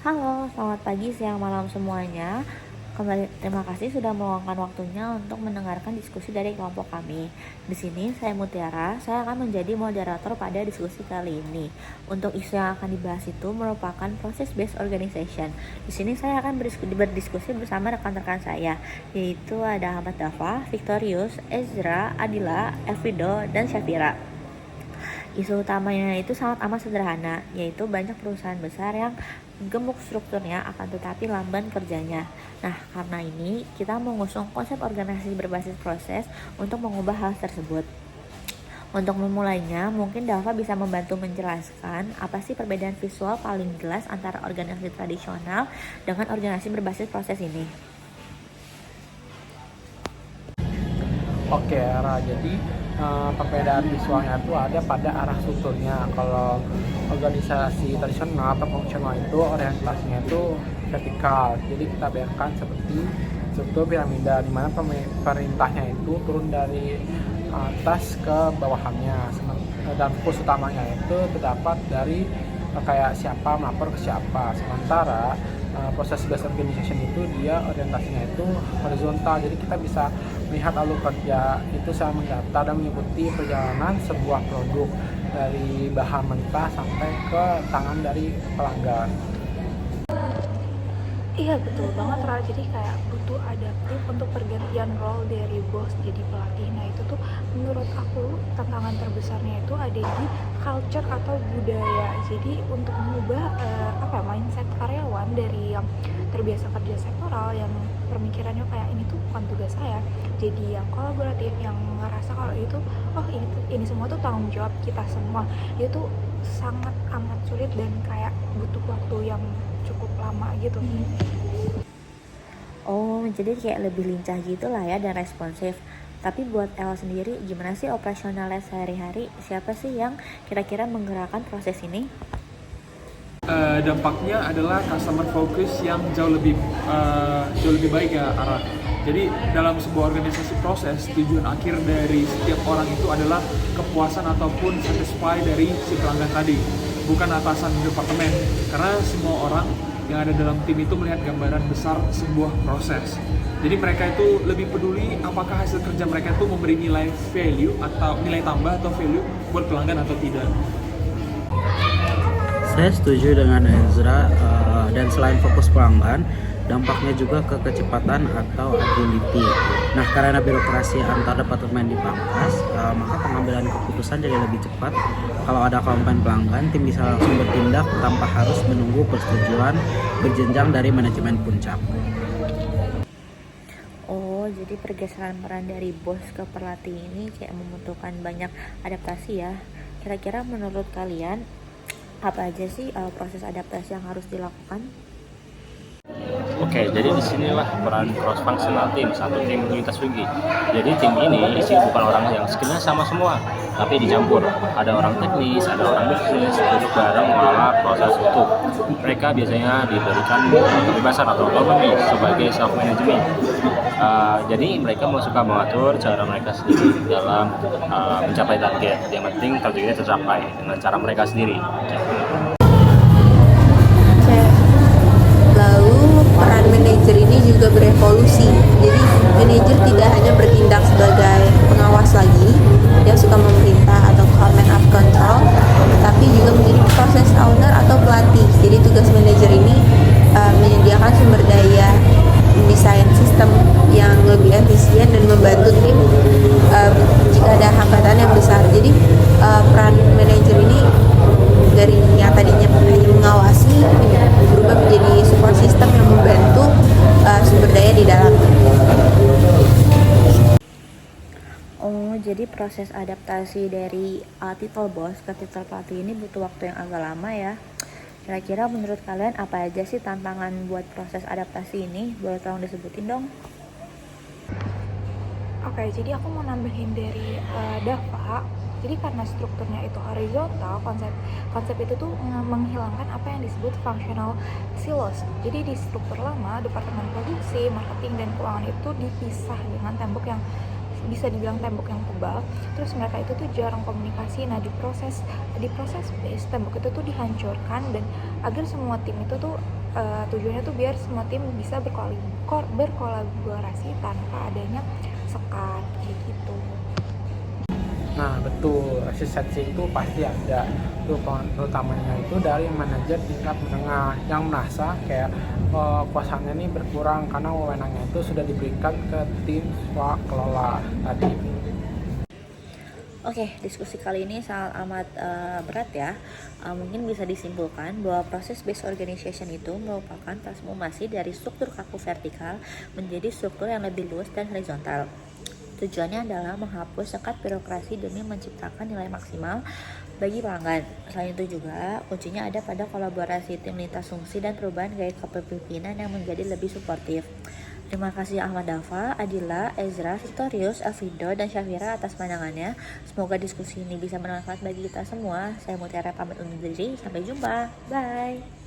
Halo, selamat pagi, siang, malam semuanya. Kembali, terima kasih sudah meluangkan waktunya untuk mendengarkan diskusi dari kelompok kami. Di sini saya Mutiara, saya akan menjadi moderator pada diskusi kali ini. Untuk isu yang akan dibahas itu merupakan process based organization. Di sini saya akan berdiskusi bersama rekan-rekan saya, yaitu ada Ahmad Dafa, Victorius, Ezra, Adila, Evido, dan Syafira. Isu utamanya itu sangat amat sederhana, yaitu banyak perusahaan besar yang gemuk strukturnya akan tetapi lamban kerjanya. Nah, karena ini kita mengusung konsep organisasi berbasis proses untuk mengubah hal tersebut. Untuk memulainya, mungkin Dava bisa membantu menjelaskan apa sih perbedaan visual paling jelas antara organisasi tradisional dengan organisasi berbasis proses ini. Oke, Ra. Jadi perbedaan visualnya itu ada pada arah strukturnya. Kalau organisasi tradisional atau fungsional itu orientasinya itu vertikal. Jadi kita bayangkan seperti struktur piramida di mana perintahnya itu turun dari atas ke bawahannya. Dan fokus utamanya itu terdapat dari kayak siapa melapor ke siapa. Sementara proses based organization itu dia orientasinya itu horizontal, jadi kita bisa melihat alur kerja itu secara mendata dan mengikuti perjalanan sebuah produk dari bahan mentah sampai ke tangan dari pelanggan. Iya betul banget Ra, jadi kayak butuh adaptif untuk pergantian role dari bos jadi pelatih. Nah itu tuh menurut aku tantangan terbesarnya itu ada di culture atau budaya. Jadi untuk mengubah mindset karyawan dari yang terbiasa kerja sektoral, yang pemikirannya kayak ini tuh bukan tugas saya, jadi yang kolaboratif, yang ngerasa kalau itu ini semua tuh tanggung jawab kita semua. Itu sangat amat sulit dan kayak butuh waktu yang cukup lama gitu. Oh, jadi kayak lebih lincah gitu lah ya dan responsif. Tapi buat El sendiri, gimana sih operasionalnya sehari-hari? Siapa sih yang kira-kira menggerakkan proses ini? Dampaknya adalah customer focus yang jauh lebih baik ya arah. Jadi dalam sebuah organisasi proses, tujuan akhir dari setiap orang itu adalah kepuasan ataupun satisfy dari si pelanggan tadi, bukan atasan departemen. Karena semua orang yang ada dalam tim itu melihat gambaran besar sebuah proses. Jadi mereka itu lebih peduli apakah hasil kerja mereka itu memberi nilai value atau nilai tambah atau value buat pelanggan atau tidak. Saya setuju dengan Ezra, dan selain fokus pelanggan, dampaknya juga ke kecepatan atau agility. Nah, karena birokrasi antar departemen dipangkas, maka pengambilan keputusan jadi lebih cepat. Kalau ada komplain pelanggan, tim bisa langsung bertindak tanpa harus menunggu persetujuan berjenjang dari manajemen puncak. Oh, jadi pergeseran peran dari bos ke pelatih ini kayak membutuhkan banyak adaptasi ya. Kira-kira menurut kalian, apa aja sih proses adaptasi yang harus dilakukan? Oke, jadi disinilah peran cross functional team, satu tim lintas rugi. Jadi tim ini isi bukan orang yang skillnya sama semua, tapi dicampur. Ada orang teknis, ada orang bisnis, duduk bareng mengelola proses itu. Mereka biasanya diberikan kebebasan atau otonomi sebagai self management. Jadi mereka suka mengatur cara mereka sendiri dalam mencapai target. Yang penting targetnya tercapai dengan cara mereka sendiri. Lalu peran manajer ini juga berevolusi. Jadi manajer tidak hanya bertindak sebagai pengawas lagi, dia suka memerintah atau command of control, tapi juga menjadi process owner atau pelatih. Jadi tugas manajer ini menyediakan sumber daya, mendesain sistem yang lebih efisien dan membantu tim jika ada hambatan yang besar. Jadi peran manajer ini dari yang tadinya hanya mengawasi berubah menjadi support system yang membantu sumber daya di dalamnya. Oh, jadi proses adaptasi dari titel bos ke titel pelatih ini butuh waktu yang agak lama ya. Kira-kira menurut kalian apa aja sih tantangan buat proses adaptasi ini? Boleh tolong disebutin dong? Oke, jadi aku mau nambahin dari Dava. Jadi karena strukturnya itu horizontal, konsep itu tuh menghilangkan apa yang disebut functional silos. Jadi di struktur lama, departemen produksi, marketing, dan keuangan itu dipisah dengan tembok yang bisa dibilang tembok yang tebal. Terus mereka itu tuh jarang komunikasi. Nah, di proses base tembok itu tuh dihancurkan dan agar semua tim itu tuh tujuannya tuh biar semua tim bisa berkolaborasi tanpa adanya sekat gitu. Nah betul, resistensi itu pasti ada, terutamanya itu dari manajer tingkat menengah yang merasa kayak kuasanya ini berkurang karena wewenangnya itu sudah diberikan ke tim swakelola tadi. Oke, diskusi kali ini sangat amat berat ya. Mungkin bisa disimpulkan bahwa proses based organization itu merupakan transformasi dari struktur kaku vertikal menjadi struktur yang lebih luas dan horizontal. Tujuannya adalah menghapus sekat birokrasi demi menciptakan nilai maksimal bagi pelanggan. Selain itu juga, kuncinya ada pada kolaborasi tim lintas fungsi dan perubahan gaya kepemimpinan yang menjadi lebih suportif. Terima kasih Ahmad Dafa, Adila, Ezra, Victorius, Alvindo, dan Syafira atas pandangannya. Semoga diskusi ini bisa bermanfaat bagi kita semua. Saya Mutiara pamit undur diri. Sampai jumpa. Bye.